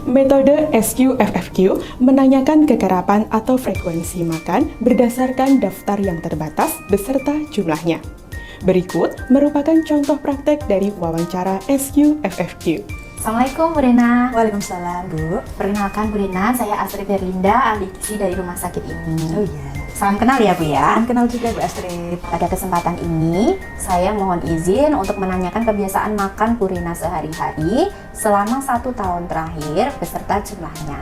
Metode SQFFQ menanyakan kekerapan atau frekuensi makan berdasarkan daftar yang terbatas beserta jumlahnya. Berikut merupakan contoh praktek dari wawancara SQFFQ. Assalamualaikum Bu Rena. Waalaikumsalam Bu. Perkenalkan Bu Rena, saya Astrid Herlinda, ahli gizi dari rumah sakit ini. Oh iya. Salam kenal ya Bu ya. Salam kenal juga Bu Astrid. Pada kesempatan ini, saya mohon izin untuk menanyakan kebiasaan makan Bu Rena sehari-hari selama 1 tahun terakhir beserta jumlahnya.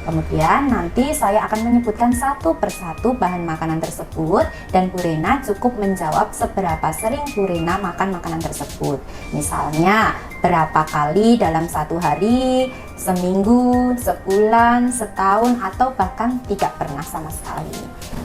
Kemudian nanti saya akan menyebutkan satu persatu bahan makanan tersebut dan Bu Rena cukup menjawab seberapa sering Bu Rena makan makanan tersebut. Misalnya, berapa kali dalam 1 hari, seminggu, sebulan, setahun, atau bahkan tidak pernah sama sekali.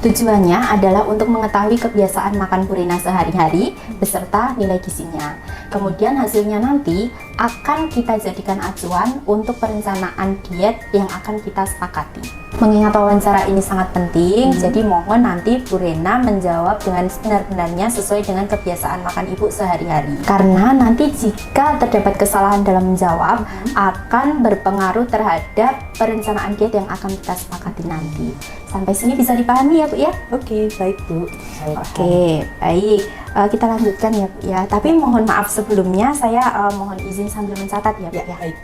Tujuannya adalah untuk mengetahui kebiasaan makan Bu Rena sehari-hari beserta nilai gizinya. Kemudian hasilnya nanti akan kita jadikan acuan untuk perencanaan diet yang akan kita sepakati. Mengingat wawancara ini sangat penting, jadi mohon nanti Bu Rena menjawab dengan sebenar-benarnya sesuai dengan kebiasaan makan Ibu sehari-hari. Karena nanti jika terdapat kesalahan dalam menjawab, akan berpengaruh terhadap perencanaan diet yang akan kita sepakati nanti. Sampai sini bisa dipahami ya Bu ya? Oke, baik Bu. Oke, baik. Kita lanjutkan ya Bu ya. Tapi mohon maaf sebelumnya, saya mohon izin sambil mencatat ya Bu ya. Baik.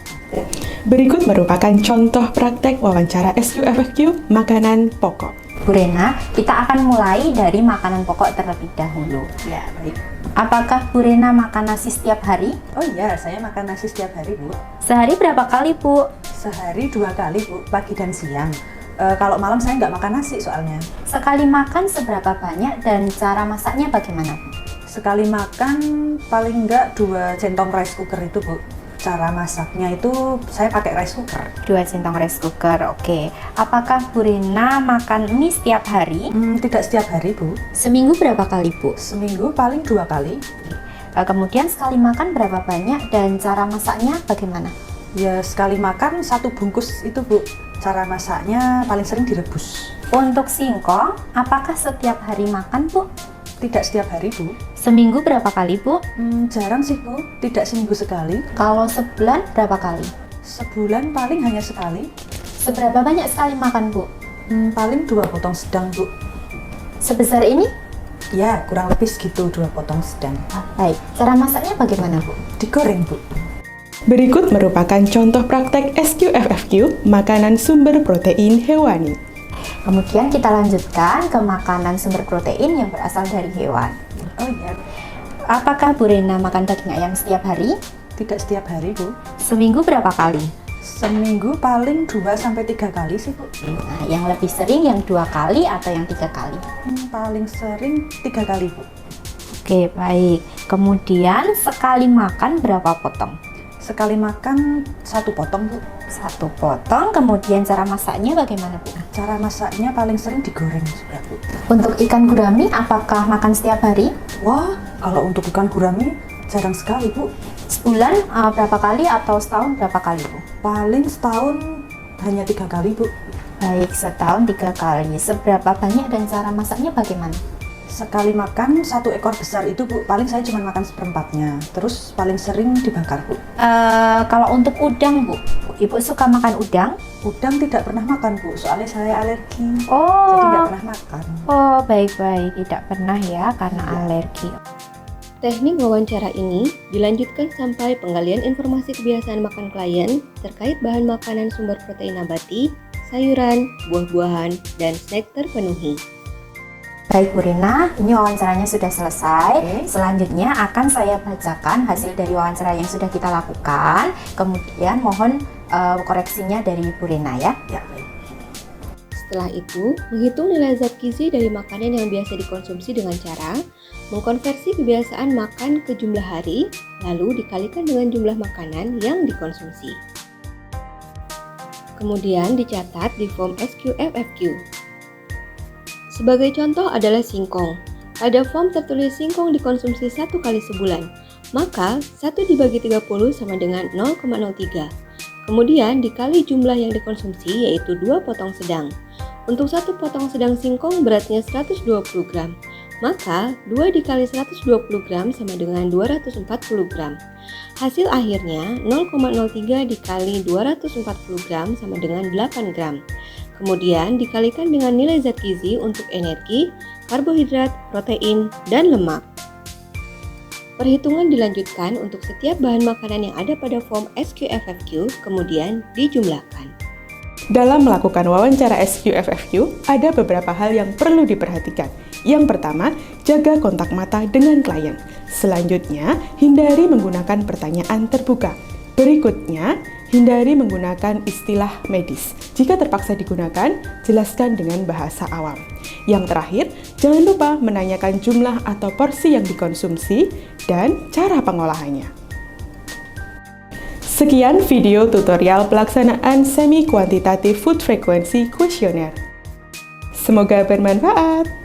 Berikut merupakan contoh praktek wawancara SQFFQ makanan pokok. Bu Rena, kita akan mulai dari makanan pokok terlebih dahulu. Ya, baik. Apakah Bu Rena makan nasi setiap hari? Oh iya, saya makan nasi setiap hari Bu. Sehari berapa kali Bu? Sehari 2 kali Bu, pagi dan siang. Kalau malam saya nggak makan nasi soalnya. Sekali makan seberapa banyak dan cara masaknya bagaimana Bu? Sekali makan paling nggak 2 centong rice cooker itu Bu. Cara masaknya itu saya pakai rice cooker. 2 centong rice cooker, oke. Apakah Bu Rena makan mie setiap hari? Tidak setiap hari Bu. Seminggu berapa kali Bu? Seminggu paling 2 kali. Kemudian sekali makan berapa banyak dan cara masaknya bagaimana? Ya sekali makan 1 bungkus itu Bu. Cara masaknya paling sering direbus. Untuk singkong, apakah setiap hari makan Bu? Tidak setiap hari Bu. Seminggu berapa kali Bu? Jarang sih Bu, tidak seminggu sekali. Kalau sebulan berapa kali? Sebulan paling hanya sekali. Seberapa banyak sekali makan Bu? Paling 2 potong sedang Bu. Sebesar ini? Ya kurang lebih segitu 2 potong sedang. Baik, cara masaknya bagaimana Bu? Digoreng Bu. Berikut merupakan contoh praktek SQFFQ makanan sumber protein hewani. Kemudian kita lanjutkan ke makanan sumber protein yang berasal dari hewan. Oh iya. Apakah Bu Rena makan daging ayam setiap hari? Tidak setiap hari Bu. Seminggu berapa kali? Seminggu paling 2-3 kali sih Bu. Nah, yang lebih sering yang 2 kali atau yang 3 kali? Paling sering 3 kali Bu. Oke, baik. Kemudian sekali makan berapa potong? Sekali makan 1 potong Bu. 1 potong, kemudian cara masaknya bagaimana Bu? Cara masaknya paling sering digoreng juga Bu. Untuk ikan gurami, apakah makan setiap hari? Wah, kalau untuk ikan gurami jarang sekali Bu. Sebulan berapa kali atau setahun berapa kali Bu? Paling setahun hanya 3 kali Bu. Baik, setahun 3 kali. Seberapa banyak dan cara masaknya bagaimana? Sekali makan 1 ekor besar itu Bu, paling saya cuma makan seperempatnya. Terus paling sering dibakar Bu. Kalau untuk udang Bu, Ibu suka makan udang? Udang tidak pernah makan Bu, soalnya saya alergi. Oh, Jadi tidak pernah makan. oh baik-baik, tidak pernah ya karena alergi. Teknik wawancara ini dilanjutkan sampai penggalian informasi kebiasaan makan klien terkait bahan makanan sumber protein nabati, sayuran, buah-buahan, dan snack terpenuhi. Baik Bu Rena, ini wawancaranya sudah selesai. Selanjutnya akan saya bacakan hasil dari wawancara yang sudah kita lakukan. Kemudian mohon koreksinya dari Bu Rena ya. Ya, baik. Setelah itu, menghitung nilai zat gizi dari makanan yang biasa dikonsumsi dengan cara mengkonversi kebiasaan makan ke jumlah hari, lalu dikalikan dengan jumlah makanan yang dikonsumsi. Kemudian dicatat di form SQFFQ. Sebagai contoh adalah singkong. Pada form tertulis singkong dikonsumsi 1 kali sebulan, maka 1 dibagi 30 sama dengan 0,03. Kemudian dikali jumlah yang dikonsumsi yaitu 2 potong sedang. Untuk 1 potong sedang singkong beratnya 120 gram, Maka 2 dikali 120 gram sama dengan 240 gram. Hasil akhirnya 0,03 dikali 240 gram sama dengan 8 gram. Kemudian dikalikan dengan nilai zat gizi untuk energi, karbohidrat, protein, dan lemak. Perhitungan dilanjutkan untuk setiap bahan makanan yang ada pada form SQFFQ, kemudian dijumlahkan. Dalam melakukan wawancara SQFFQ, ada beberapa hal yang perlu diperhatikan. Yang pertama, jaga kontak mata dengan klien. Selanjutnya, hindari menggunakan pertanyaan terbuka. Berikutnya, hindari menggunakan istilah medis. Jika terpaksa digunakan, jelaskan dengan bahasa awam. Yang terakhir, jangan lupa menanyakan jumlah atau porsi yang dikonsumsi dan cara pengolahannya. Sekian video tutorial pelaksanaan Semi Quantitative Food Frequency Questionnaire. Semoga bermanfaat.